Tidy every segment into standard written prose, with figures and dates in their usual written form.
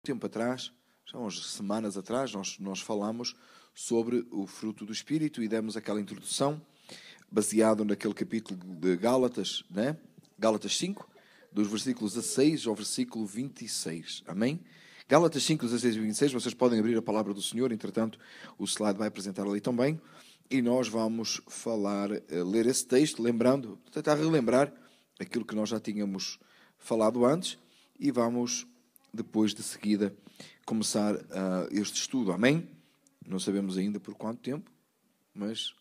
Tempo atrás, já umas semanas atrás, nós falámos sobre o fruto do Espírito e demos aquela introdução baseado naquele capítulo de Gálatas, né? Gálatas 5, dos versículos 16 ao versículo 26. Amém? Gálatas 5, 16 e 26, vocês podem abrir a palavra do Senhor, entretanto o slide vai apresentar ali também, e nós vamos ler esse texto, tentar relembrar aquilo que nós já tínhamos falado antes, e vamos depois de seguida começar este estudo. Amém? Não sabemos ainda por quanto tempo, mas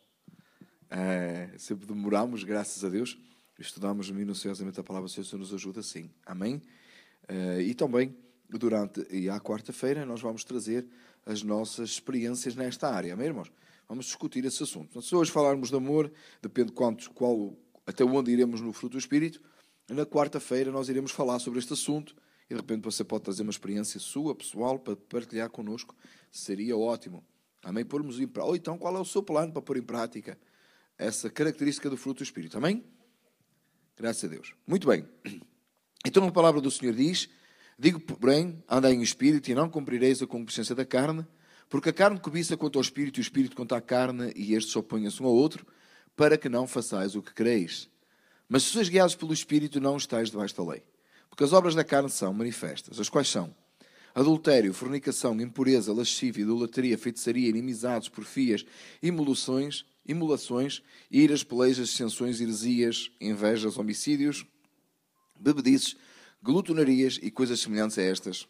sempre demoramos, graças a Deus. Estudamos minuciosamente a palavra do Senhor, o Senhor nos ajuda, sim. Amém? E também, à quarta-feira, nós vamos trazer as nossas experiências nesta área. Amém, irmãos? Vamos discutir esse assunto. Então, se hoje falarmos de amor, depende até onde iremos no fruto do Espírito. Na quarta-feira nós iremos falar sobre este assunto. E de repente você pode trazer uma experiência sua, pessoal, para partilhar connosco. Seria ótimo. Amém? Ou então, qual é o seu plano para pôr em prática essa característica do fruto do Espírito? Amém? Graças a Deus. Muito bem. Então a palavra do Senhor diz: digo, porém, andai em espírito e não cumprireis a concupiscência da carne, porque a carne cobiça quanto ao espírito e o espírito quanto à carne, e estes opõem-se um ao outro, para que não façais o que quereis. Mas se sois guiados pelo Espírito, não estáis debaixo da lei. Porque as obras da carne são manifestas, as quais são adultério, fornicação, impureza, lascívia, idolatria, feitiçaria, inimizades, porfias, imolações, iras, pelejas, dissensões, heresias, invejas, homicídios, bebedices, glutonarias e coisas semelhantes a estas,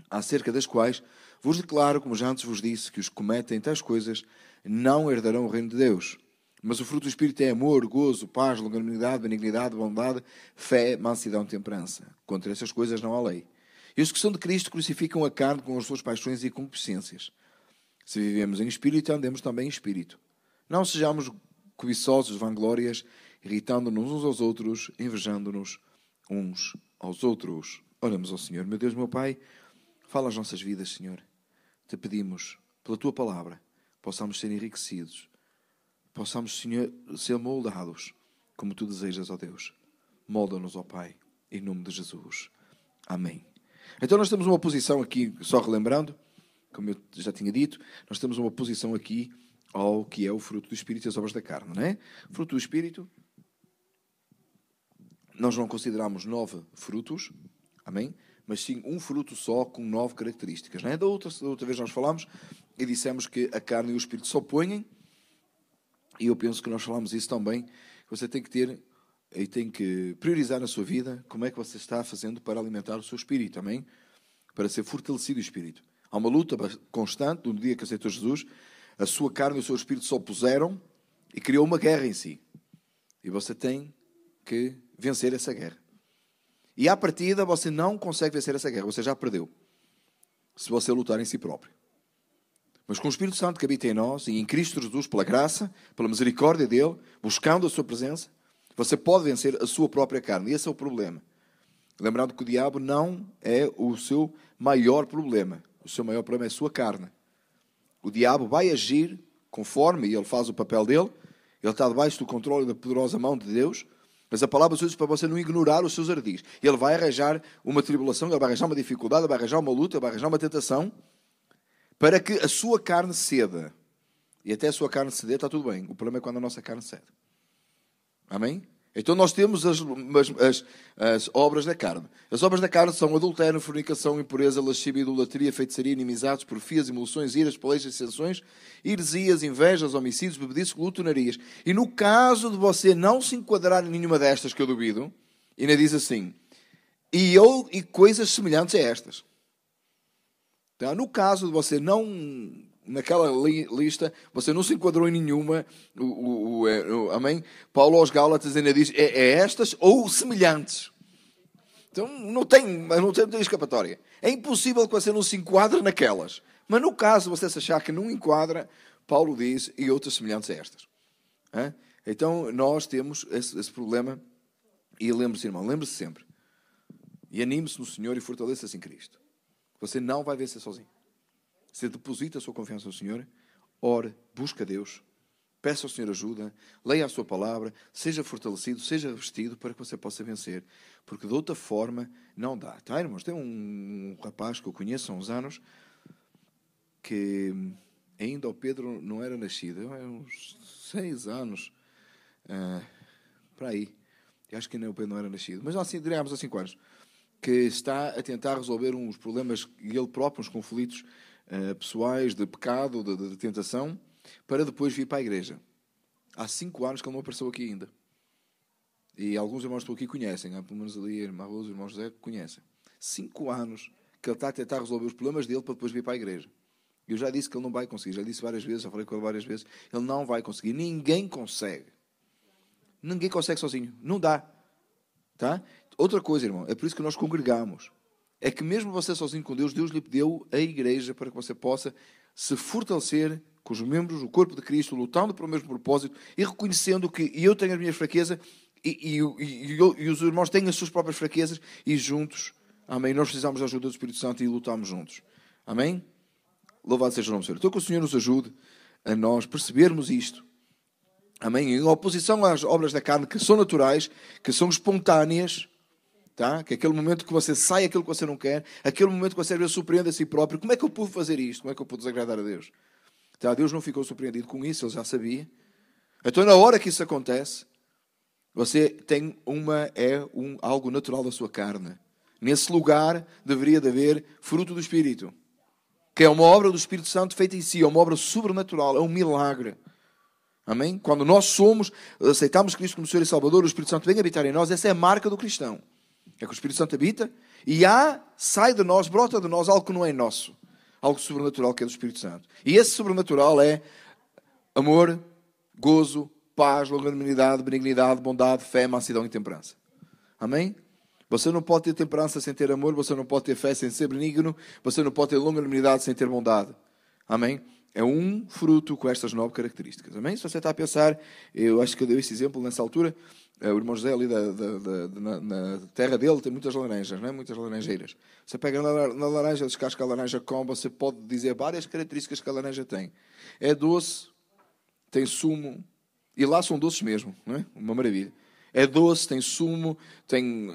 acerca das quais vos declaro, como já antes vos disse, que os que cometem tais coisas não herdarão o reino de Deus. Mas o fruto do Espírito é amor, gozo, paz, longanimidade, benignidade, bondade, fé, mansidão, temperança. Contra essas coisas não há lei. E os que são de Cristo crucificam a carne com as suas paixões e concupiscências. Se vivemos em Espírito, andemos também em Espírito. Não sejamos cobiçosos, vanglórias, irritando-nos uns aos outros, invejando-nos uns aos outros. Oramos ao Senhor. Meu Deus, meu Pai, fala as nossas vidas, Senhor. Te pedimos, pela Tua palavra, possamos ser enriquecidos. Possamos, Senhor, ser moldados como Tu desejas, ó Deus. Molda-nos, ó Pai, em nome de Jesus. Amém. Então nós temos uma posição aqui, só relembrando, como eu já tinha dito, nós temos uma posição aqui ao que é o fruto do Espírito e as obras da carne, não é? Fruto do Espírito, nós não consideramos 9 frutos, amém? Mas sim um fruto só com 9 características, não é? Da outra vez nós falámos e dissemos que a carne e o Espírito se opõem. E eu penso que nós falamos isso também. Você tem que ter e tem que priorizar na sua vida como é que você está fazendo para alimentar o seu espírito, amém? Para ser fortalecido o espírito. Há uma luta constante. No dia que aceitou Jesus, a sua carne e o seu espírito se opuseram e criou uma guerra em si. E você tem que vencer essa guerra. E à partida você não consegue vencer essa guerra. Você já perdeu. Se você lutar em si próprio. Mas com o Espírito Santo que habita em nós e em Cristo Jesus, pela graça, pela misericórdia dele, buscando a sua presença, você pode vencer a sua própria carne. E esse é o problema. Lembrando que o diabo não é o seu maior problema. O seu maior problema é a sua carne. O diabo vai agir conforme ele faz o papel dele. Ele está debaixo do controle da poderosa mão de Deus. Mas a palavra diz para você não ignorar os seus ardis. Ele vai arranjar uma tribulação, ele vai arranjar uma dificuldade, ele vai arranjar uma luta, ele vai arranjar uma tentação, para que a sua carne ceda. E até a sua carne ceder está tudo bem. O problema é quando a nossa carne cede. Amém? Então nós temos as obras da carne. As obras da carne são adultério, fornicação, impureza, lascívia, idolatria, feitiçaria, inimizades, porfias, emulações, iras, pelejas, dissensões, heresias, invejas, homicídios, bebedices, glutonarias. E no caso de você não se enquadrar em nenhuma destas, que eu duvido, ainda diz assim, e coisas semelhantes a estas. Então, no caso de você não, naquela lista, você não se enquadrou em nenhuma, amém? Paulo aos Gálatas ainda diz, estas ou semelhantes. Então, não tem escapatória. É impossível que você não se enquadre naquelas. Mas no caso de você se achar que não enquadra, Paulo diz, e outras semelhantes a estas. Então, nós temos esse problema. E lembre-se, irmão, lembre-se sempre. E anime-se no Senhor e fortaleça-se em Cristo. Você não vai vencer sozinho. Você deposita a sua confiança no Senhor, ore, busca Deus, peça ao Senhor ajuda, leia a sua palavra, seja fortalecido, seja revestido para que você possa vencer. Porque de outra forma não dá. Tá, irmãos? Tem um rapaz que eu conheço há uns anos que ainda o Pedro não era nascido. Há uns 6 anos. Para aí. Eu acho que ainda o Pedro não era nascido. Mas assim, diríamos há 5 anos. Que está a tentar resolver uns problemas, ele próprio, uns conflitos pessoais de pecado, de tentação, para depois vir para a igreja. Há 5 anos que ele não apareceu aqui ainda. E alguns irmãos que estão aqui conhecem, pelo menos ali a irmã Rosa e o irmão José conhecem. 5 anos que ele está a tentar resolver os problemas dele para depois vir para a igreja. Eu já disse que ele não vai conseguir, já disse várias vezes, já falei com ele várias vezes, ele não vai conseguir. Ninguém consegue. Ninguém consegue sozinho. Não dá. Tá? Outra coisa, irmão, é por isso que nós congregamos. É que mesmo você sozinho com Deus, Deus lhe deu a igreja para que você possa se fortalecer com os membros, o corpo de Cristo, lutando para o mesmo propósito e reconhecendo que eu tenho as minhas fraquezas e os irmãos têm as suas próprias fraquezas e juntos, amém, nós precisamos da ajuda do Espírito Santo e lutamos juntos. Amém? Louvado seja o nome do Senhor. Então que o Senhor nos ajude a nós percebermos isto. Amém? Em oposição às obras da carne que são naturais, que são espontâneas, tá? Que é aquele momento que você sai aquilo que você não quer, aquele momento que você às vezes surpreende a si próprio. Como é que eu pude fazer isto? Como é que eu pude desagradar a Deus? Tá? Deus não ficou surpreendido com isso, Ele já sabia. Então, na hora que isso acontece, você tem algo natural da sua carne. Nesse lugar deveria de haver fruto do Espírito, que é uma obra do Espírito Santo feita em si, é uma obra sobrenatural, é um milagre. Amém? Quando nós aceitamos Cristo como Senhor e Salvador, o Espírito Santo vem habitar em nós, essa é a marca do cristão. É que o Espírito Santo habita e sai de nós, brota de nós algo que não é nosso. Algo sobrenatural que é do Espírito Santo. E esse sobrenatural é amor, gozo, paz, longanimidade, benignidade, bondade, fé, mansidão e temperança. Amém? Você não pode ter temperança sem ter amor, você não pode ter fé sem ser benigno, você não pode ter longanimidade sem ter bondade. Amém? É um fruto com estas 9 características. Amém? Se você está a pensar, eu acho que eu dei esse exemplo nessa altura, o irmão José ali na terra dele tem muitas laranjas, não é? Muitas laranjeiras. Você pega na laranja, descasca a laranja com, você pode dizer várias características que a laranja tem. É doce, tem sumo, e lá são doces mesmo, não é? Uma maravilha. É doce, tem sumo, tem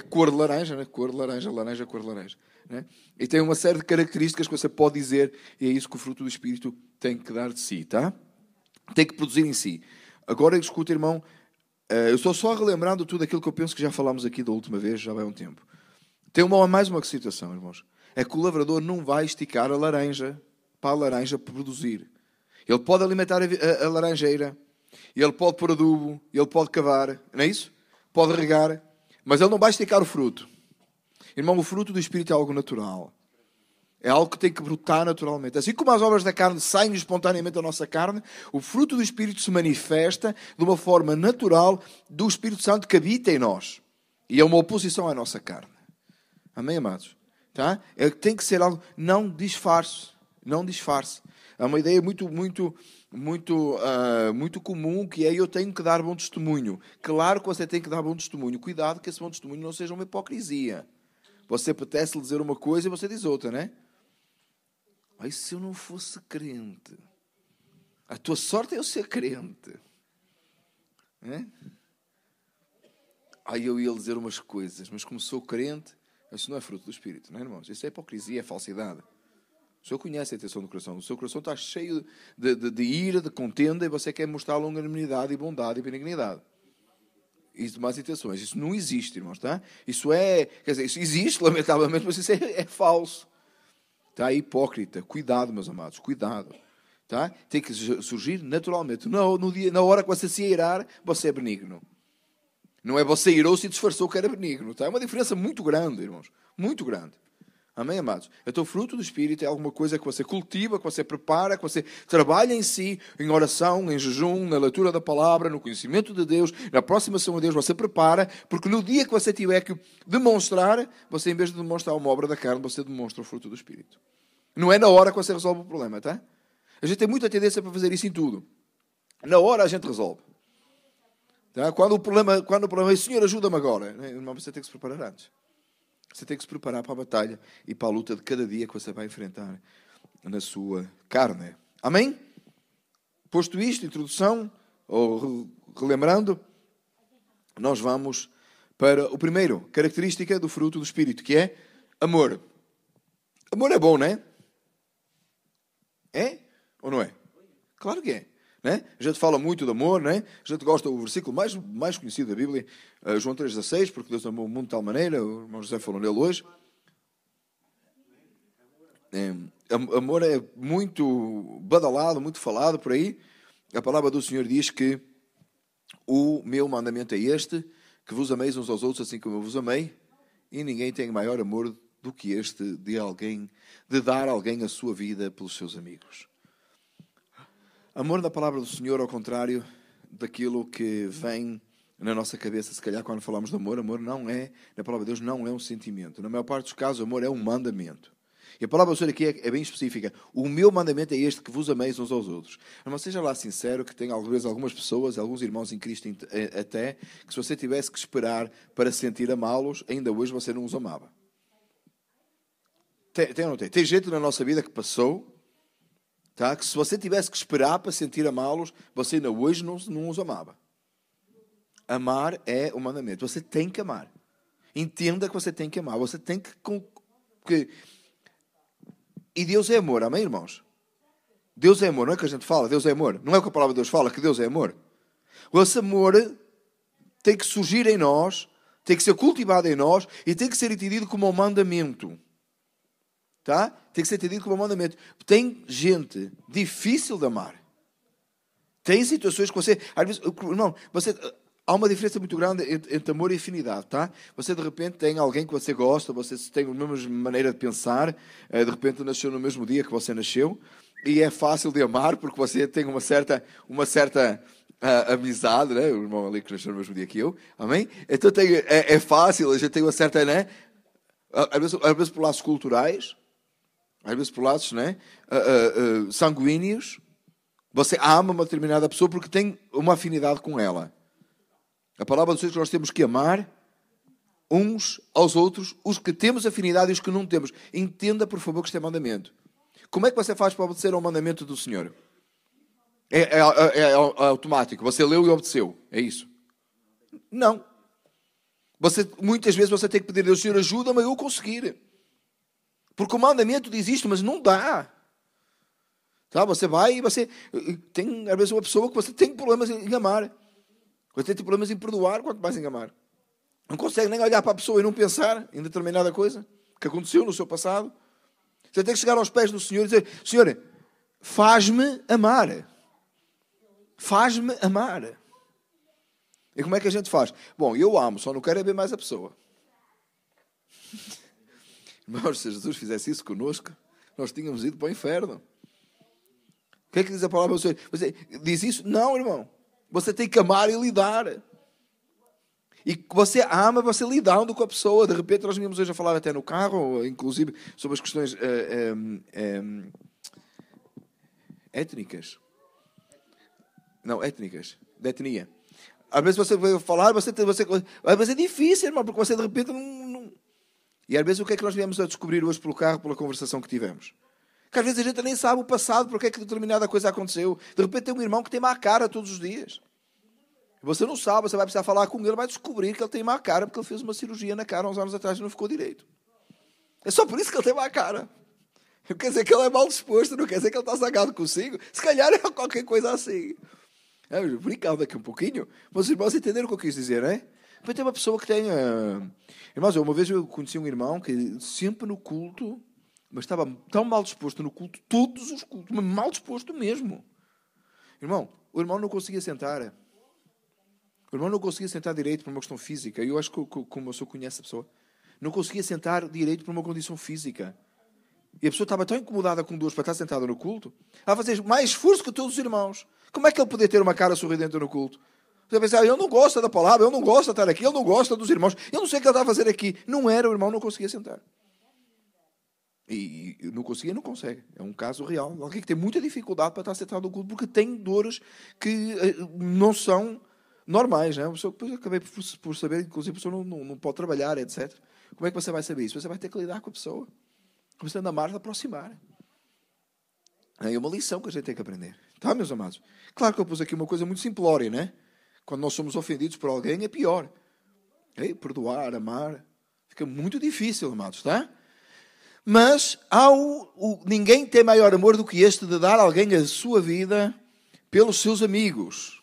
cor de laranja, né? Cor de laranja, laranja, cor de laranja. Né? E tem uma série de características que você pode dizer, e é isso que o fruto do Espírito tem que dar de si, tá? Tem que produzir em si. Agora, escuta, irmão, eu estou só relembrando tudo aquilo que eu penso que já falámos aqui da última vez, já vai há um tempo. Tem mais uma situação, irmãos. É que o lavrador não vai esticar a laranja para a laranja produzir. Ele pode alimentar a laranjeira, ele pode pôr adubo, ele pode cavar, não é isso? Pode regar, mas ele não vai esticar o fruto. Irmão, o fruto do Espírito é algo natural. É algo que tem que brotar naturalmente. Assim como as obras da carne saem espontaneamente da nossa carne, o fruto do Espírito se manifesta de uma forma natural do Espírito Santo que habita em nós. E é uma oposição à nossa carne. Amém, amados? Tá? Tem que ser algo, não disfarce. Não disfarce. É uma ideia muito comum, que é: eu tenho que dar bom testemunho. Claro que você tem que dar bom testemunho. Cuidado que esse bom testemunho não seja uma hipocrisia. Você apetece-lhe dizer uma coisa e você diz outra, né? Ai, se eu não fosse crente. A tua sorte é eu ser crente. É? Ai, eu ia dizer umas coisas, mas como sou crente, isso não é fruto do Espírito, não é, irmãos? Isso é hipocrisia, é falsidade. O Senhor conhece a intenção do coração. O seu coração está cheio de ira, de contenda, e você quer mostrar longanimidade e bondade e benignidade. E demais intenções. Isso não existe, irmãos, tá? Isso existe, lamentavelmente, mas isso é falso. Tá? É hipócrita. Cuidado, meus amados, cuidado. Tá? Tem que surgir naturalmente. Na hora que você se irar, você é benigno. Não é você irou-se e disfarçou que era benigno. Tá? É uma diferença muito grande, irmãos. Muito grande. Amém, amados? Então, o fruto do Espírito é alguma coisa que você cultiva, que você prepara, que você trabalha em si, em oração, em jejum, na leitura da palavra, no conhecimento de Deus, na aproximação a Deus, você prepara, porque no dia que você tiver que demonstrar, você, em vez de demonstrar uma obra da carne, você demonstra o fruto do Espírito. Não é na hora que você resolve o problema, tá? A gente tem muita tendência para fazer isso em tudo. Na hora a gente resolve. Tá? Quando o problema é: Senhor, ajuda-me agora. Irmão, você tem que se preparar antes. Você tem que se preparar para a batalha e para a luta de cada dia que você vai enfrentar na sua carne. Amém? Posto isto, introdução, ou relembrando, nós vamos para o primeiro, característica do fruto do Espírito, que é amor. Amor é bom, não é? É ou não é? Claro que é. Né? A gente fala muito de amor, né? A gente gosta do versículo mais conhecido da Bíblia, João 3,16, porque Deus amou o mundo de tal maneira, o irmão José falou nele hoje. Amor é muito badalado, muito falado por aí. A palavra do Senhor diz que o meu mandamento é este, que vos ameis uns aos outros assim como eu vos amei, e ninguém tem maior amor do que este de dar alguém a sua vida pelos seus amigos. Amor na palavra do Senhor, ao contrário daquilo que vem na nossa cabeça, se calhar quando falamos de amor, amor não é, na palavra de Deus, não é um sentimento. Na maior parte dos casos, amor é um mandamento. E a palavra do Senhor aqui é bem específica. O meu mandamento é este, que vos ameis uns aos outros. Mas seja lá sincero, que tem algumas pessoas, alguns irmãos em Cristo até, que se você tivesse que esperar para sentir amá-los, ainda hoje você não os amava. Tem ou não tem? Tem gente na nossa vida que passou, tá? Que se você tivesse que esperar para sentir amá-los, você ainda hoje não os amava. Amar é o mandamento. Você tem que amar. Entenda que você tem que amar. Você tem que... E Deus é amor, amém, irmãos? Deus é amor, não é que a gente fala, Deus é amor. Não é o que a palavra de Deus fala, que Deus é amor. Esse amor tem que surgir em nós, tem que ser cultivado em nós e tem que ser entendido como um mandamento. Tá? Tem que ser entendido como um mandamento. Tem gente difícil de amar. Tem situações que você... Às vezes, irmão, há uma diferença muito grande entre amor e afinidade, tá? Você, de repente, tem alguém que você gosta, você tem a mesma maneira de pensar, de repente nasceu no mesmo dia que você nasceu, e é fácil de amar, porque você tem uma certa amizade, né? O irmão ali que nasceu no mesmo dia que eu, amém? Então é fácil, a gente tem uma certa, né? Às vezes por laços culturais, às vezes por laços, né? Sanguíneos, você ama uma determinada pessoa porque tem uma afinidade com ela. A palavra do Senhor é que nós temos que amar uns aos outros, os que temos afinidade e os que não temos. Entenda, por favor, que isto é mandamento. Como é que você faz para obedecer ao mandamento do Senhor? É automático. Você leu e obedeceu. É isso? Não. Muitas vezes você tem que pedir a Deus, Senhor, ajuda-me a eu conseguir. Porque o mandamento diz isto, mas não dá. Tá? Você vai e você tem, às vezes, uma pessoa que você tem problemas em amar. Você tem problemas em perdoar, quanto mais em amar. Não consegue nem olhar para a pessoa e não pensar em determinada coisa que aconteceu no seu passado. Você tem que chegar aos pés do Senhor e dizer, Senhor, faz-me amar. Faz-me amar. E como é que a gente faz? Bom, eu amo, só não quero é ver mais a pessoa. Irmãos, se Jesus fizesse isso conosco, nós tínhamos ido para o inferno. O que é que diz a palavra do Senhor? Você diz isso? Não, irmão. Você tem que amar e lidar. E você ama, você lidando com a pessoa. De repente, nós vínhamos hoje a falar até no carro, inclusive, sobre as questões étnicas. Não, étnicas. De etnia. Às vezes você vai falar, às vezes é difícil, irmão, porque você de repente não... E às vezes o que é que nós viemos a descobrir hoje pelo carro, pela conversação que tivemos? Que às vezes a gente nem sabe o passado, porque é que determinada coisa aconteceu. De repente tem um irmão que tem má cara todos os dias. Você não sabe, você vai precisar falar com ele, vai descobrir que ele tem má cara, porque ele fez uma cirurgia na cara uns anos atrás e não ficou direito. É só por isso que ele tem má cara. Não quer dizer que ele é mal disposto, não quer dizer que ele está zangado consigo. Se calhar é qualquer coisa assim. Brincando aqui um pouquinho, mas os irmãos entenderam o que eu quis dizer, não é? Depois tem uma pessoa que tem... Irmãos, uma vez eu conheci um irmão que sempre no culto, mas estava tão mal disposto no culto, todos os cultos, mas mal disposto mesmo. Irmão, o irmão não conseguia sentar. O irmão não conseguia sentar direito por uma questão física. Eu acho que como eu sou conhece a pessoa, não conseguia sentar direito por uma condição física. E a pessoa estava tão incomodada com dores para estar sentada no culto, a fazer mais esforço que todos os irmãos. Como é que ele podia ter uma cara sorridente no culto? Você pensa, ele não gosta da palavra, ele não gosta de estar aqui, ele não gosta dos irmãos, eu não sei o que ele está a fazer aqui. Não era, o irmão não conseguia sentar. E não conseguia, não consegue. É um caso real. Alguém que tem muita dificuldade para estar sentado no culto, porque tem dores que não são normais. Né? A pessoa, depois eu acabei por saber, inclusive a pessoa não pode trabalhar, etc. Como é que você vai saber isso? Você vai ter que lidar com a pessoa. Começando a amar, a aproximar. É uma lição que a gente tem que aprender. Tá, meus amados? Claro que eu pus aqui uma coisa muito simplória, né? Quando nós somos ofendidos por alguém é pior. Perdoar, amar, fica muito difícil, amados, tá? Mas ninguém tem maior amor do que este de dar a alguém a sua vida pelos seus amigos.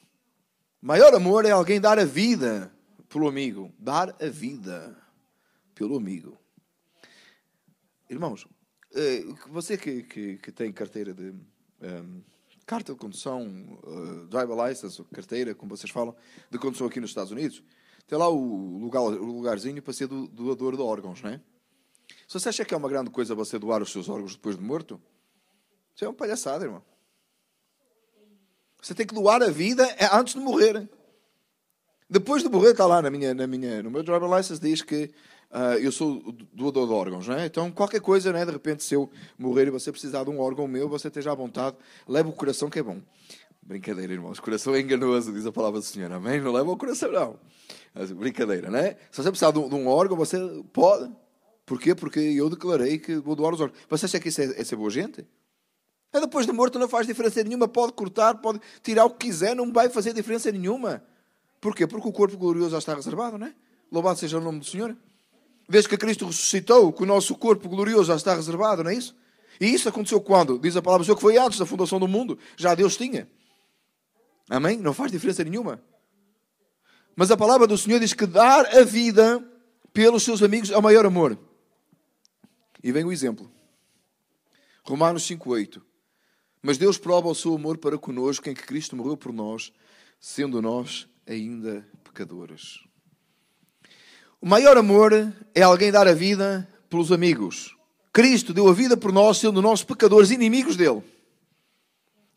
Maior amor é alguém dar a vida pelo amigo. Dar a vida pelo amigo. Irmãos, você que tem carteira de... carta de condução, driver license, carteira, como vocês falam, de condução aqui nos Estados Unidos, tem lá o lugarzinho para ser doador de órgãos, não é? Se você acha que é uma grande coisa você doar os seus órgãos depois de morto, isso é uma palhaçada, irmão. Você tem que doar a vida antes de morrer. Depois de morrer, está lá no meu driver license, diz que eu sou doador de órgãos, não é? Então, qualquer coisa, né, de repente, se eu morrer e você precisar de um órgão meu, você esteja à vontade, leva o coração que é bom. Brincadeira, irmãos. O coração é enganoso, diz a palavra do Senhor. Amém? Não leva o coração, não. Mas, brincadeira, não é? Se você precisar de um órgão, você pode. Porquê? Porque eu declarei que vou doar os órgãos. Você acha que isso é ser boa gente? Depois de morto não faz diferença nenhuma. Pode cortar, pode tirar o que quiser, não vai fazer diferença nenhuma. Porquê? Porque o corpo glorioso já está reservado, não é? Louvado seja o nome do Senhor. Desde que Cristo ressuscitou, que o nosso corpo glorioso já está reservado, não é isso? E isso aconteceu quando? Diz a palavra do Senhor que foi antes da fundação do mundo. Já Deus tinha. Amém? Não faz diferença nenhuma. Mas a palavra do Senhor diz que dar a vida pelos seus amigos é o maior amor. E vem o exemplo. Romanos 5,8. Mas Deus prova o seu amor para conosco em que Cristo morreu por nós, sendo nós ainda pecadores. O maior amor é alguém dar a vida pelos amigos. Cristo deu a vida por nós, sendo nós pecadores, inimigos dele.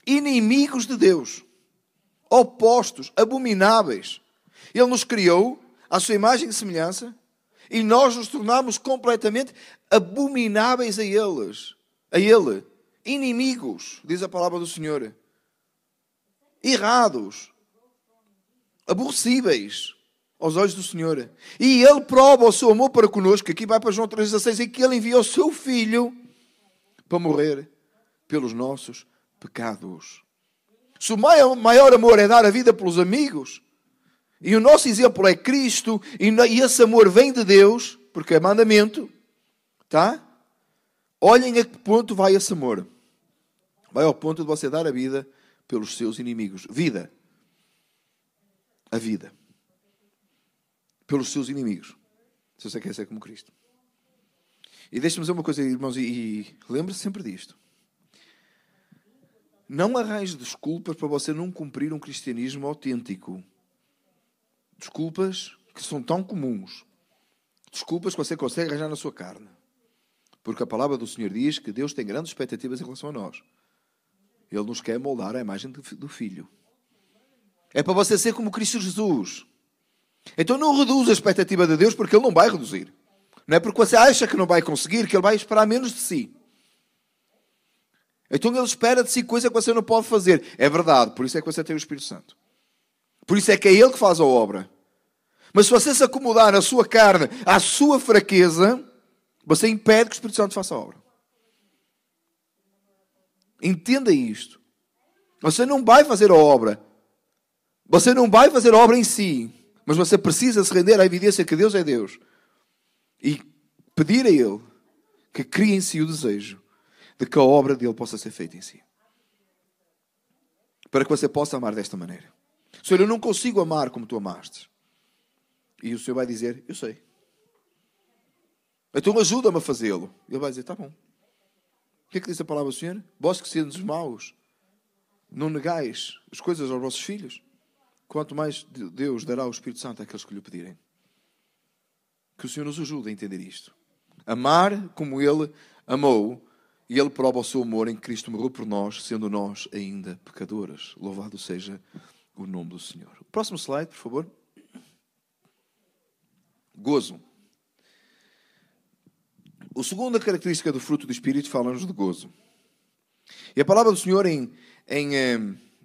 Inimigos de Deus. Opostos, abomináveis. Ele nos criou à sua imagem e semelhança e nós nos tornamos completamente abomináveis a Ele. Inimigos, diz a palavra do Senhor. Errados. Aborrecíveis aos olhos do Senhor. E Ele prova o seu amor para connosco, aqui vai para João 3,16, em que Ele enviou o seu Filho para morrer pelos nossos pecados. Se o maior amor é dar a vida pelos amigos, e o nosso exemplo é Cristo, e esse amor vem de Deus, porque é mandamento, tá? Olhem a que ponto vai esse amor. Vai ao ponto de você dar a vida pelos seus inimigos. Vida. A vida. Pelos seus inimigos. Se você quer ser como Cristo. E deixe-me dizer uma coisa, irmãos, e lembre-se sempre disto. Não arranje desculpas para você não cumprir um cristianismo autêntico. Desculpas que são tão comuns. Desculpas que você consegue arranjar na sua carne. Porque a palavra do Senhor diz que Deus tem grandes expectativas em relação a nós. Ele nos quer moldar a imagem do Filho. É para você ser como Cristo Jesus. Então não reduza a expectativa de Deus, porque Ele não vai reduzir. Não é porque você acha que não vai conseguir, que Ele vai esperar menos de si. Então Ele espera de si coisa que você não pode fazer. É verdade, por isso é que você tem o Espírito Santo. Por isso é que é Ele que faz a obra. Mas se você se acomodar na sua carne, à sua fraqueza, você impede que o Espírito Santo faça a obra. Entenda isto. Você não vai fazer a obra. Você não vai fazer a obra em si. Mas você precisa se render à evidência que Deus é Deus. E pedir a Ele que crie em si o desejo de que a obra dele possa ser feita em si. Para que você possa amar desta maneira. Senhor, eu não consigo amar como tu amaste. E o Senhor vai dizer, eu sei. Então ajuda-me a fazê-lo. Ele vai dizer, está bom. O que é que diz a palavra do Senhor? Vós que sendo maus, não negais as coisas aos vossos filhos. Quanto mais Deus dará o Espírito Santo àqueles que lhe pedirem. Que o Senhor nos ajude a entender isto. Amar como Ele amou. E Ele prova o seu amor em que Cristo morreu por nós, sendo nós ainda pecadores. Louvado seja o nome do Senhor. Próximo slide, por favor. Gozo. A segunda característica do fruto do Espírito fala-nos de gozo. E a palavra do Senhor em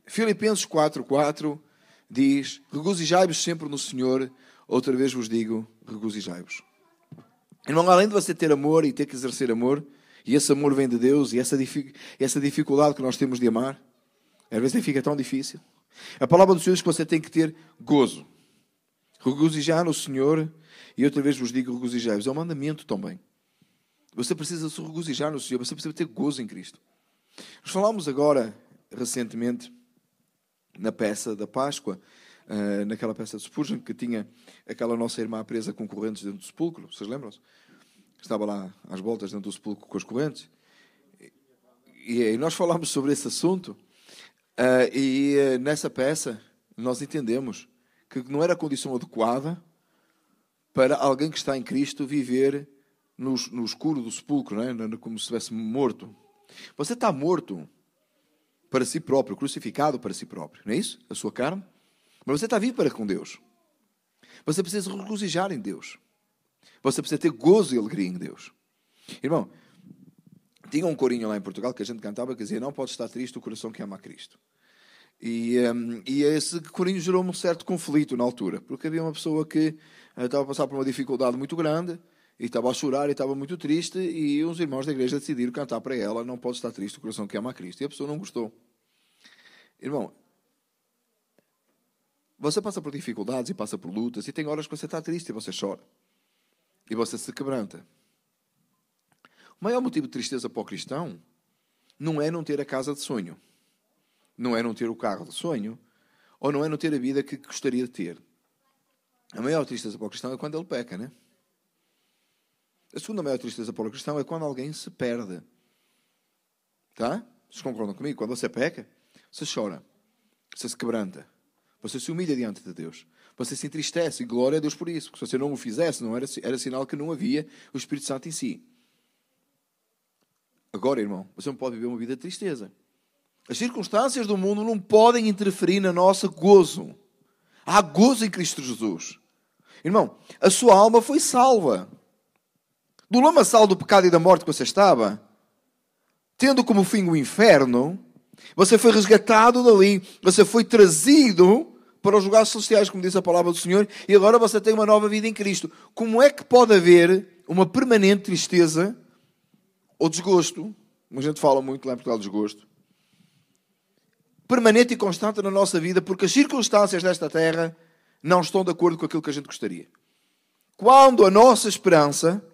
Filipenses 4:4 diz, regozijai-vos sempre no Senhor, outra vez vos digo, regozijai-vos. Irmão, além de você ter amor e ter que exercer amor, e esse amor vem de Deus, e essa dificuldade que nós temos de amar, Às vezes fica tão difícil. A palavra do Senhor diz que você tem que ter gozo. Regozijar no Senhor, e outra vez vos digo, regozijai-vos. É um mandamento também. Você precisa se regozijar no Senhor, você precisa ter gozo em Cristo. Nós falámos agora, recentemente, na peça da Páscoa, naquela peça de Spurgeon, que tinha aquela nossa irmã presa com correntes dentro do sepulcro. Vocês lembram-se? Estava lá às voltas dentro do sepulcro com as correntes. E nós falámos sobre esse assunto. Nessa peça, nós entendemos que não era a condição adequada para alguém que está em Cristo viver no escuro do sepulcro, não é? Como se estivesse morto. Você está morto para si próprio, crucificado para si próprio, não é isso? A sua carne. Mas você está vivo para com Deus. Você precisa regozijar em Deus. Você precisa ter gozo e alegria em Deus. Irmão, tinha um corinho lá em Portugal que a gente cantava que dizia: não pode estar triste o coração que ama a Cristo. E esse corinho gerou um certo conflito na altura, porque havia uma pessoa que estava a passar por uma dificuldade muito grande e estava a chorar e estava muito triste, e uns irmãos da igreja decidiram cantar para ela: não pode estar triste o coração que ama a Cristo. E a pessoa não gostou. Irmão, você passa por dificuldades e passa por lutas, e tem horas que você está triste e você chora. E você se quebranta. O maior motivo de tristeza para o cristão não é não ter a casa de sonho, não é não ter o carro de sonho, ou não é não ter a vida que gostaria de ter. A maior tristeza para o cristão é quando ele peca, né? A segunda maior tristeza para o cristão é quando alguém se perde. Tá? Vocês concordam comigo? Quando você peca, você chora, você se quebranta, você se humilha diante de Deus, você se entristece, e glória a Deus por isso, porque se você não o fizesse, não era sinal que não havia o Espírito Santo em si. Agora, irmão, você não pode viver uma vida de tristeza. As circunstâncias do mundo não podem interferir no nosso gozo. Há gozo em Cristo Jesus. Irmão, a sua alma foi salva. Do lamaçal do pecado e da morte que você estava, tendo como fim o inferno, você foi resgatado dali, você foi trazido para os lugares celestiais, como diz a palavra do Senhor, e agora você tem uma nova vida em Cristo. Como é que pode haver uma permanente tristeza ou desgosto? A gente fala muito lá em Portugal de desgosto. Permanente e constante na nossa vida, porque as circunstâncias desta terra não estão de acordo com aquilo que a gente gostaria. Quando a nossa esperança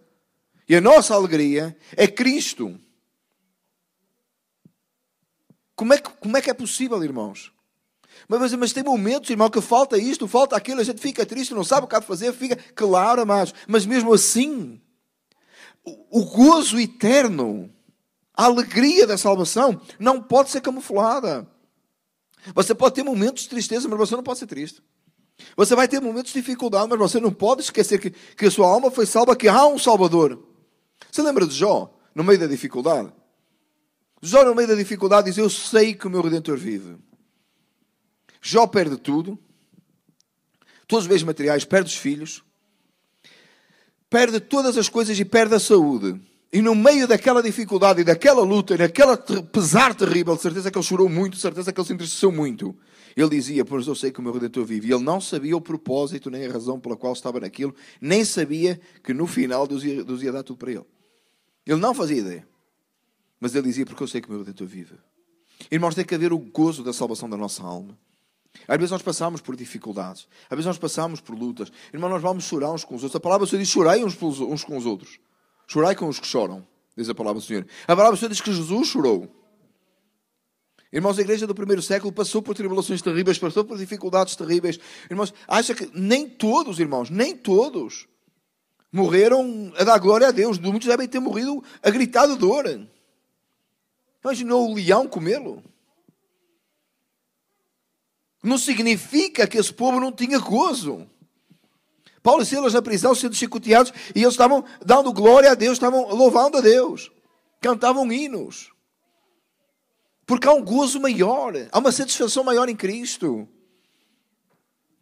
e a nossa alegria é Cristo. Como é que é possível, irmãos? Mas tem momentos, irmão, que falta isto, falta aquilo, a gente fica triste, não sabe o que há de fazer, fica, claro, amados. Mas mesmo assim, o gozo eterno, a alegria da salvação, não pode ser camuflada. Você pode ter momentos de tristeza, mas você não pode ser triste. Você vai ter momentos de dificuldade, mas você não pode esquecer que a sua alma foi salva, que há um Salvador. Você lembra de Jó, no meio da dificuldade? Jó, no meio da dificuldade, diz: eu sei que o meu Redentor vive. Jó perde tudo, todos os bens materiais, perde os filhos, perde todas as coisas e perde a saúde. E no meio daquela dificuldade e daquela luta e daquela pesar terrível, de certeza que ele chorou muito, de certeza que ele se entristeceu muito. Ele dizia: pois eu sei que o meu Redentor vive. E ele não sabia o propósito nem a razão pela qual estava naquilo, nem sabia que no final Deus ia dar tudo para ele. Ele não fazia ideia. Mas ele dizia: porque eu sei que o meu Redentor vive. Irmãos, tem que haver o gozo da salvação da nossa alma. Às vezes nós passamos por dificuldades. Às vezes nós passamos por lutas. Irmão, nós vamos chorar uns com os outros. A palavra do Senhor diz: chorai uns com os outros. Chorai com os que choram, diz a palavra do Senhor. A palavra do Senhor diz que Jesus chorou. Irmãos, a igreja do primeiro século passou por tribulações terríveis, passou por dificuldades terríveis. Irmãos, acha que nem todos, irmãos, nem todos morreram a dar glória a Deus. Muitos devem ter morrido a gritar de dor. Imaginou o leão comê-lo? Não significa que esse povo não tinha gozo. Paulo e Silas na prisão, sendo chicoteados, e eles estavam dando glória a Deus, estavam louvando a Deus. Cantavam hinos. Porque há um gozo maior, há uma satisfação maior em Cristo.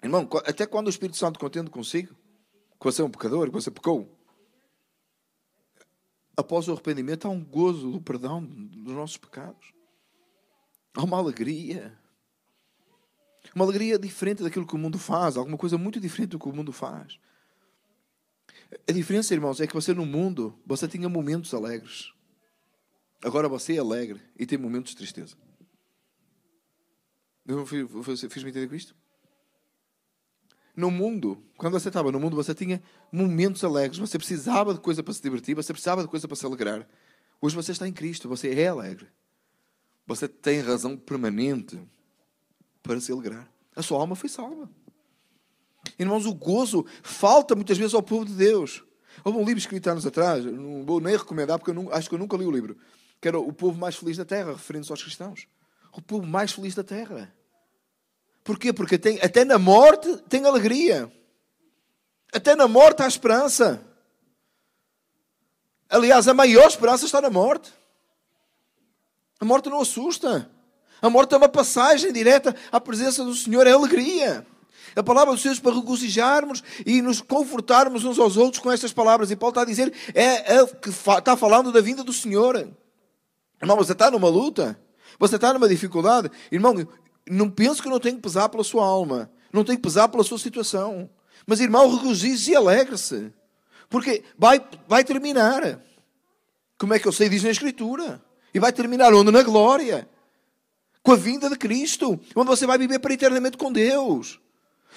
Irmão, até quando o Espírito Santo contende consigo, que você é um pecador, que você pecou, após o arrependimento há um gozo do perdão dos nossos pecados. Há uma alegria. Uma alegria diferente daquilo que o mundo faz. Alguma coisa muito diferente do que o mundo faz. A diferença, irmãos, é que você no mundo, você tinha momentos alegres. Agora você é alegre e tem momentos de tristeza. Eu fiz-me entender com isto? No mundo, quando você estava no mundo, você tinha momentos alegres. Você precisava de coisa para se divertir. Você precisava de coisa para se alegrar. Hoje você está em Cristo. Você é alegre. Você tem razão permanente para se alegrar. A sua alma foi salva. Irmãos, o gozo falta muitas vezes ao povo de Deus. Houve um livro escrito há anos atrás, não vou nem recomendar, porque acho que eu nunca li o livro, que era O Povo Mais Feliz da Terra, referindo-se aos cristãos. O povo mais feliz da Terra. Porquê? Porque até na morte tem alegria. Até na morte há esperança. Aliás, a maior esperança está na morte. A morte não assusta. A morte é uma passagem direta à presença do Senhor, é alegria. A palavra do Senhor para regozijarmos e nos confortarmos uns aos outros com estas palavras. E Paulo está a dizer, está falando da vinda do Senhor. Irmão, você está numa luta? Você está numa dificuldade? Irmão, não penso que não tem que pesar pela sua alma. Não tem que pesar pela sua situação. Mas, irmão, regozije-se e alegre-se. Porque vai terminar. Como é que eu sei? Diz na Escritura. E vai terminar onde? Na glória. Com a vinda de Cristo. Onde você vai viver para eternamente com Deus.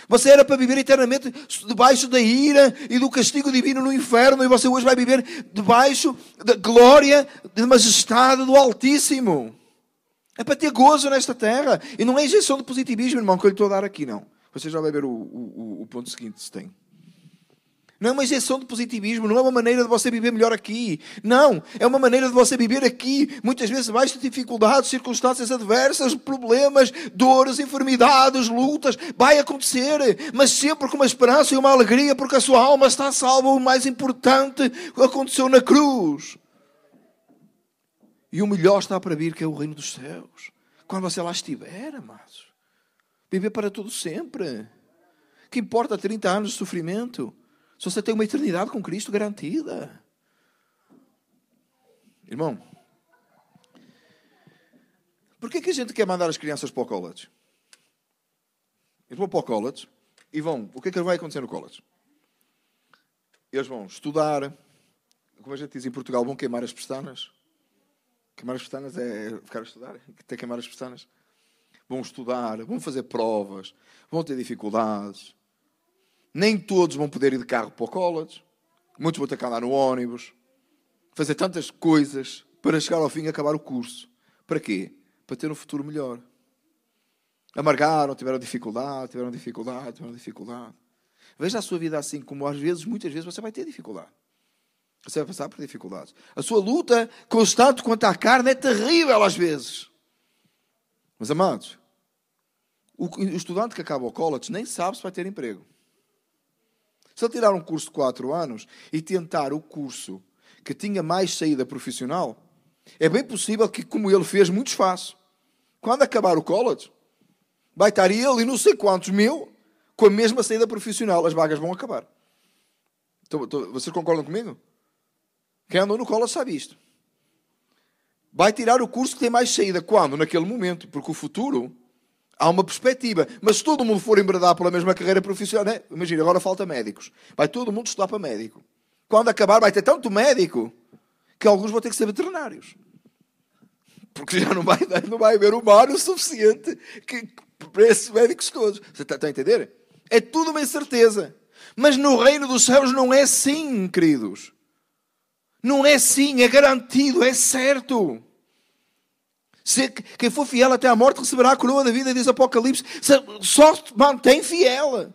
Você era para viver eternamente debaixo da ira e do castigo divino no inferno. E você hoje vai viver debaixo da glória, da majestade do Altíssimo. É para ter gozo nesta terra. E não é injeção de positivismo, irmão, que eu lhe estou a dar aqui, não. Você já vai ver o ponto seguinte, se tem. Não é uma injeção de positivismo, não é uma maneira de você viver melhor aqui. Não, é uma maneira de você viver aqui, muitas vezes debaixo de dificuldades, circunstâncias adversas, problemas, dores, enfermidades, lutas. Vai acontecer, mas sempre com uma esperança e uma alegria, porque a sua alma está salva. O mais importante aconteceu na cruz. E o melhor está para vir, que é o reino dos céus. Quando você lá estiver, amados. Viver para todo sempre. Que importa 30 anos de sofrimento? Se você tem uma eternidade com Cristo garantida. Irmão, por que a gente quer mandar as crianças para o college? Eles vão para o college e vão... O que é que vai acontecer no college? Eles vão estudar. Como a gente diz em Portugal, vão queimar as pestanas. Queimar as pestanas é ficar a estudar. Tem que queimar as pestanas. Vão estudar, vão fazer provas, vão ter dificuldades. Nem todos vão poder ir de carro para o college. Muitos vão ter que andar no ônibus. Fazer tantas coisas para chegar ao fim e acabar o curso. Para quê? Para ter um futuro melhor. Amargaram, tiveram dificuldade. Veja a sua vida assim, como às vezes, muitas vezes, você vai ter dificuldade. Você vai passar por dificuldades. A sua luta constante quanto à carne é terrível às vezes. Mas, amados, o estudante que acaba o college nem sabe se vai ter emprego. Se ele tirar um curso de 4 anos e tentar o curso que tinha mais saída profissional, é bem possível que, como ele fez, muitos façam. Quando acabar o college, vai estar ele e não sei quantos mil com a mesma saída profissional. As vagas vão acabar. Vocês concordam comigo? Quem andou no college sabe isto. Vai tirar o curso que tem mais saída. Quando? Naquele momento. Porque o futuro... Há uma perspectiva. Mas se todo mundo for embradar pela mesma carreira profissional... Né? Imagina, agora falta médicos. Vai todo mundo estudar para médico. Quando acabar vai ter tanto médico que alguns vão ter que ser veterinários. Porque já não vai haver humano suficiente para esses médicos todos. Você está a entender? É tudo uma incerteza. Mas no reino dos céus não é assim, queridos. Não é assim, é garantido, é certo. Quem for fiel até à morte receberá a coroa da vida, diz Apocalipse. Só mantém fiel.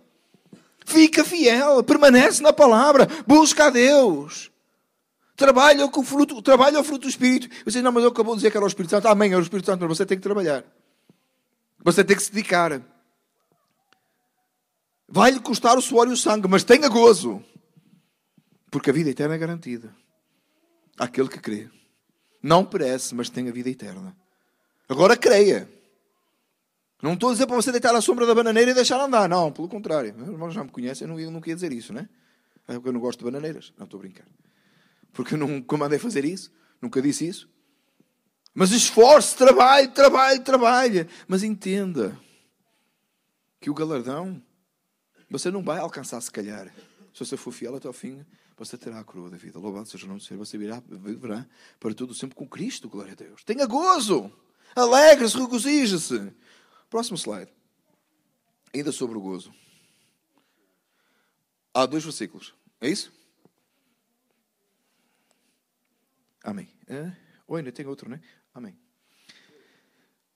Fica fiel, permanece na palavra, busca a Deus. Trabalha o fruto do Espírito. Você diz, não, mas eu acabou de dizer que era o Espírito Santo. Amém, era o Espírito Santo, mas você tem que trabalhar. Você tem que se dedicar. Vai-lhe custar o suor e o sangue, mas tenha gozo. Porque a vida eterna é garantida. Àquele que crê. Não perece, mas tem a vida eterna. Agora creia. Não estou a dizer para você deitar à sombra da bananeira e deixar andar. Não, pelo contrário. Meus irmãos já me conhecem, eu não queria dizer isso, né? É porque eu não gosto de bananeiras. Não, estou a brincar. Porque eu nunca mandei fazer isso. Nunca disse isso. Mas esforce, trabalhe. Mas entenda que o galardão você não vai alcançar, se calhar. Se você for fiel até ao fim, você terá a coroa da vida. Louvado seja o nome do Senhor. Você viverá para todo sempre com Cristo. Glória a Deus. Tenha gozo. Alegre-se, regozije-se. Próximo slide. Ainda sobre o gozo. Há 2 versículos. É isso? Amém. Ou ainda tem outro, não é? Amém.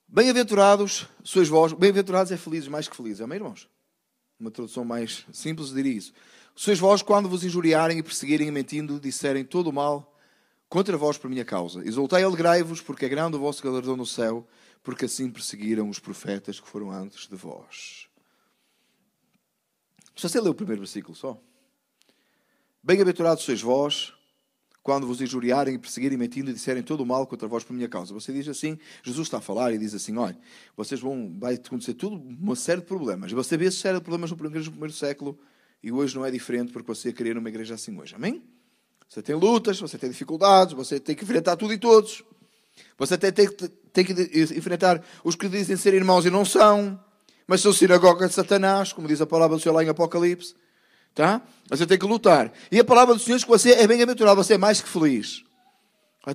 Bem-aventurados sois vós. Bem-aventurados é felizes mais que felizes. Amém, irmãos? Uma tradução mais simples diria isso. Sois vós quando vos injuriarem e perseguirem e mentindo, disserem todo o mal contra vós por minha causa. Exultai e alegrai-vos, porque é grande o vosso galardão no céu, porque assim perseguiram os profetas que foram antes de vós. Se você lê o primeiro versículo só. Bem-aventurados sois vós, quando vos injuriarem e perseguirem, mentindo, e disserem todo o mal contra vós por minha causa. Você diz assim, Jesus está a falar e diz assim, olha, vai acontecer tudo, uma série de problemas. E você vê essa série de problemas no primeiro século, e hoje não é diferente porque você querer numa igreja assim hoje. Amém? Você tem lutas, você tem dificuldades, você tem que enfrentar tudo e todos. Você tem que enfrentar os que dizem ser irmãos e não são, mas são sinagoga de Satanás, como diz a palavra do Senhor lá em Apocalipse. Tá? Você tem que lutar. E a palavra do Senhor diz que você é bem-aventurado, você é mais que feliz.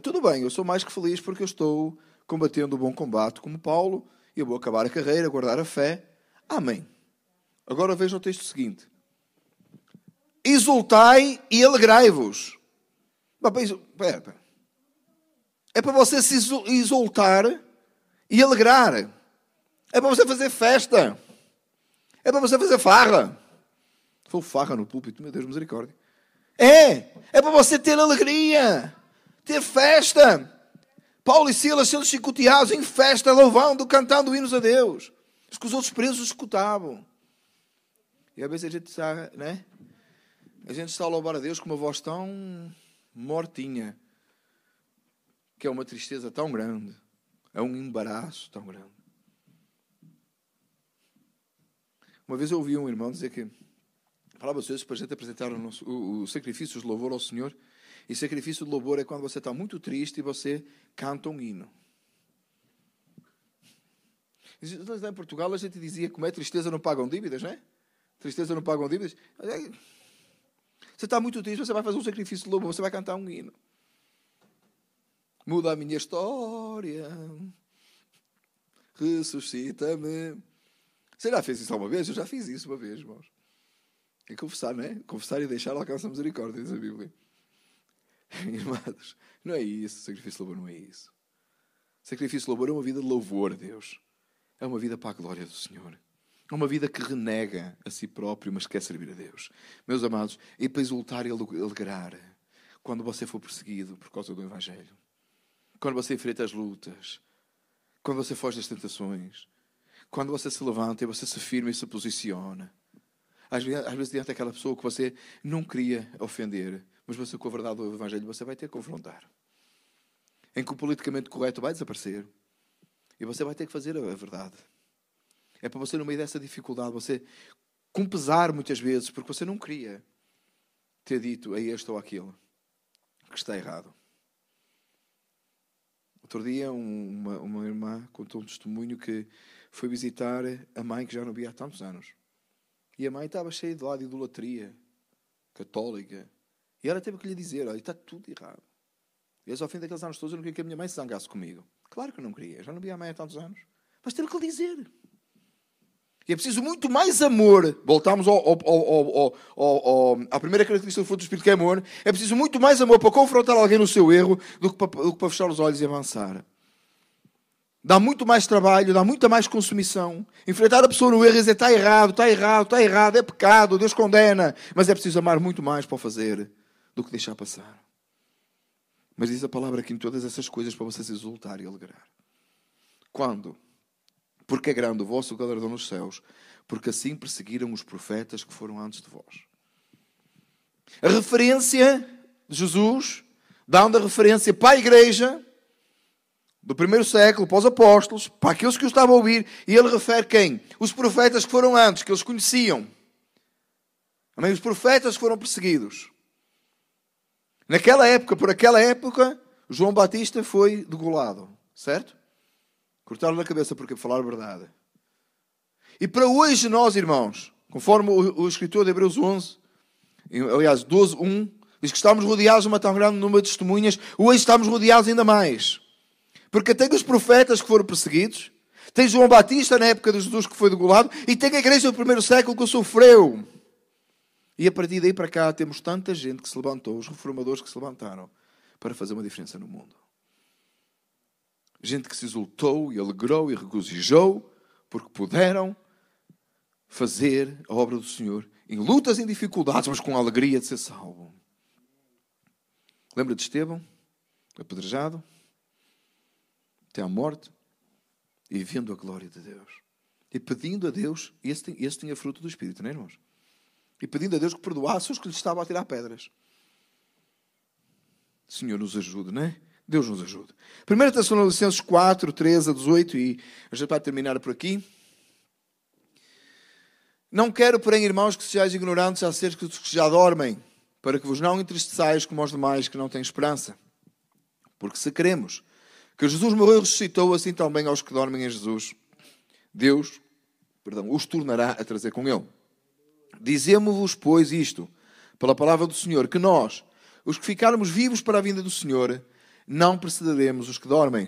Tudo bem, eu sou mais que feliz porque eu estou combatendo o bom combate como Paulo, e eu vou acabar a carreira, guardar a fé. Amém. Agora veja o texto seguinte. Exultai e alegrai-vos. É para você se exultar e alegrar. É para você fazer festa. É para você fazer farra. Foi farra no púlpito, meu Deus, misericórdia. É para você ter alegria, ter festa. Paulo e Silas sendo chicoteados em festa, louvando, cantando hinos a Deus. Os que os outros presos escutavam. E às vezes a gente está, né? A gente está a louvar a Deus com uma voz tão mortinha, que é uma tristeza tão grande, é um embaraço tão grande. Uma vez eu ouvi um irmão dizer que falava às vezes para a gente apresentar o sacrifício de louvor ao Senhor, e sacrifício de louvor é quando você está muito triste e você canta um hino. Lá em Portugal a gente dizia que como é tristeza não pagam dívidas, não é? Tristeza não pagam dívidas. Você está muito triste, você vai fazer um sacrifício de louvor, você vai cantar um hino. Muda a minha história, ressuscita-me. Você já fez isso alguma vez? Eu já fiz isso uma vez, irmãos. É confessar, não é? Confessar e deixar alcançar a misericórdia, diz a Bíblia. Irmãos, não é isso. Sacrifício de louvor não é isso. Sacrifício de louvor é uma vida de louvor a Deus. É uma vida para a glória do Senhor. É uma vida que renega a si próprio, mas quer servir a Deus. Meus amados, é para exultar e alegrar quando você for perseguido por causa do Evangelho. Quando você enfrenta as lutas. Quando você foge das tentações. Quando você se levanta e você se firma e se posiciona. Às vezes diante daquela pessoa que você não queria ofender, mas você com a verdade do Evangelho você vai ter que confrontar. Em que o politicamente correto vai desaparecer. E você vai ter que fazer a verdade. É para você, no meio dessa dificuldade, você com pesar muitas vezes, porque você não queria ter dito a este ou aquele que está errado. Outro dia uma irmã contou um testemunho que foi visitar a mãe que já não via há tantos anos. E a mãe estava cheia de lá de idolatria católica. E ela teve que lhe dizer, olha, está tudo errado. E ao fim daqueles anos todos eu não queria que a minha mãe se zangasse comigo. Claro que eu não queria, eu já não via a mãe há tantos anos. Mas teve que lhe dizer. E é preciso muito mais amor. Voltamos à primeira característica do fruto do Espírito, que é amor. É preciso muito mais amor para confrontar alguém no seu erro do que para fechar os olhos e avançar. Dá muito mais trabalho, dá muita mais consumição. Enfrentar a pessoa no erro e dizer está errado, está errado, está errado, é pecado, Deus condena. Mas é preciso amar muito mais para o fazer do que deixar passar. Mas diz a palavra aqui em todas essas coisas para você se exultar e alegrar. Quando? Porque é grande o vosso galardão nos céus, porque assim perseguiram os profetas que foram antes de vós. A referência de Jesus, dando a referência para a igreja, do primeiro século, para os apóstolos, para aqueles que o estavam a ouvir, e ele refere quem? Os profetas que foram antes, que eles conheciam. Amém? Os profetas que foram perseguidos. Naquela época, por aquela época, João Batista foi degolado, certo? Cortaram na cabeça porque falar a verdade. E para hoje nós, irmãos, conforme o escritor de Hebreus 11, aliás, 12:1, diz que estamos rodeados de uma tão grande número de testemunhas, hoje estamos rodeados ainda mais. Porque tem os profetas que foram perseguidos, Tem João Batista na época de Jesus que foi degolado. E tem a igreja do primeiro século que o sofreu. E a partir daí para cá temos tanta gente que se levantou, os reformadores que se levantaram para fazer uma diferença no mundo. Gente que se exultou e alegrou e regozijou porque puderam fazer a obra do Senhor em lutas e em dificuldades, mas com a alegria de ser salvo. Lembra de Estevão? Apedrejado até à morte e vendo a glória de Deus. E pedindo a Deus, esse tinha fruto do Espírito, não é, irmãos? E pedindo a Deus que perdoasse os que lhe estavam a tirar pedras. O Senhor nos ajude, não é? Deus nos ajude. 1 Tessalonicenses 4, 13 a 18, e a gente vai terminar por aqui. Não quero, porém, irmãos, que sejais ignorantes acerca dos que já dormem, para que vos não entristeçais como os demais que não têm esperança. Porque se queremos que Jesus morreu e ressuscitou, assim também aos que dormem em Jesus, Deus, os tornará a trazer com ele. Dizemos-vos, pois, isto, pela palavra do Senhor, que nós, os que ficarmos vivos para a vinda do Senhor, não precederemos os que dormem.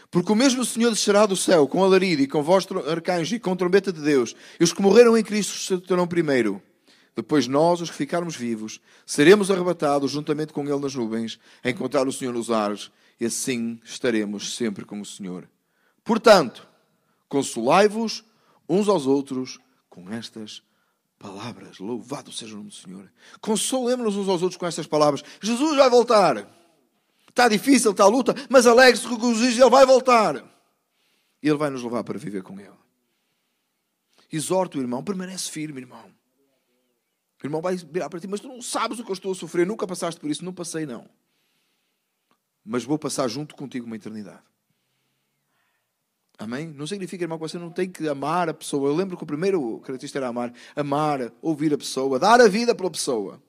Porque o mesmo Senhor descerá do céu com alarido e com voz de arcanjo e com trombeta de Deus, e os que morreram em Cristo ressuscitarão primeiro. Depois nós, os que ficarmos vivos, seremos arrebatados juntamente com Ele nas nuvens, a encontrar o Senhor nos ares, e assim estaremos sempre com o Senhor. Portanto, consolai-vos uns aos outros com estas palavras. Louvado seja o nome do Senhor. Consolemos-nos uns aos outros com estas palavras. Jesus vai voltar. Está difícil, está a luta, mas alegre-se, regozije, Ele vai voltar. E Ele vai nos levar para viver com Ele. Exorta o irmão, permanece firme, irmão. O irmão vai virar para ti, mas tu não sabes o que eu estou a sofrer, nunca passaste por isso. Não passei, não. Mas vou passar junto contigo uma eternidade. Amém? Não significa, irmão, que você não tem que amar a pessoa. Eu lembro que o primeiro característica era amar, ouvir a pessoa, dar a vida pela pessoa.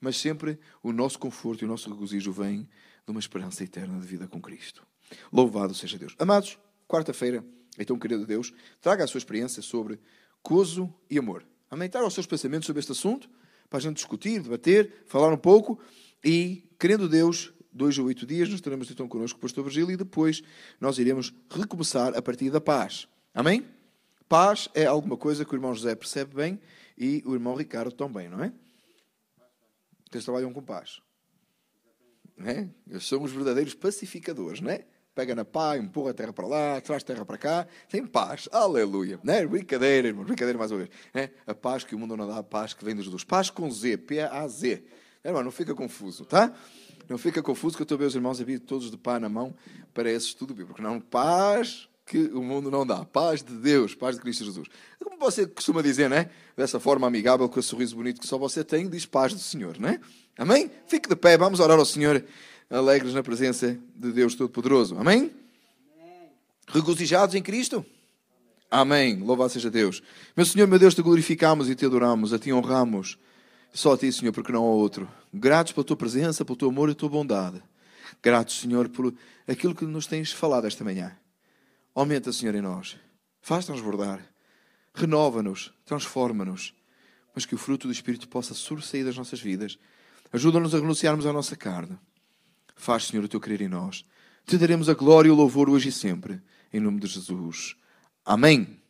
Mas sempre o nosso conforto e o nosso regozijo vem de uma esperança eterna de vida com Cristo. Louvado seja Deus. Amados, quarta-feira, então, querido Deus, traga a sua experiência sobre gozo e amor. Amém? Traga os seus pensamentos sobre este assunto, para a gente discutir, debater, falar um pouco e, querendo Deus, 2 a 8 dias, nós estaremos então connosco o pastor Virgílio e depois nós iremos recomeçar a partir da paz. Amém? Paz é alguma coisa que o irmão José percebe bem e o irmão Ricardo também, não é? Eles trabalham com paz. Não é? Eles são os verdadeiros pacificadores, não é? Pega na pá, empurra a terra para lá, traz terra para cá, tem paz. Aleluia. Não é? Brincadeira, irmão, brincadeira mais uma vez. Não é? A paz que o mundo não dá, a paz que vem de Jesus. Paz com Z, P-A-Z. Irmão, não fica confuso, tá? Não fica confuso que eu estou a ver os irmãos a vir todos de pá na mão para esse estudo bíblico. Não, paz que o mundo não dá. Paz de Deus, paz de Cristo Jesus. Como você costuma dizer, não é? Dessa forma amigável, com esse sorriso bonito que só você tem, diz paz do Senhor, não é? Amém? Fique de pé, vamos orar ao Senhor, alegres na presença de Deus Todo-Poderoso. Amém? Regozijados em Cristo? Amém. Louvado seja Deus. Meu Senhor, meu Deus, te glorificamos e te adoramos, a ti honramos. Só a ti, Senhor, porque não há outro. Gratos pela tua presença, pelo teu amor e tua bondade. Gratos, Senhor, por aquilo que nos tens falado esta manhã. Aumenta, Senhor, em nós. Faz transbordar. Renova-nos. Transforma-nos. Mas que o fruto do Espírito possa sobressair das nossas vidas. Ajuda-nos a renunciarmos à nossa carne. Faz, Senhor, o teu querer em nós. Te daremos a glória e o louvor hoje e sempre. Em nome de Jesus. Amém.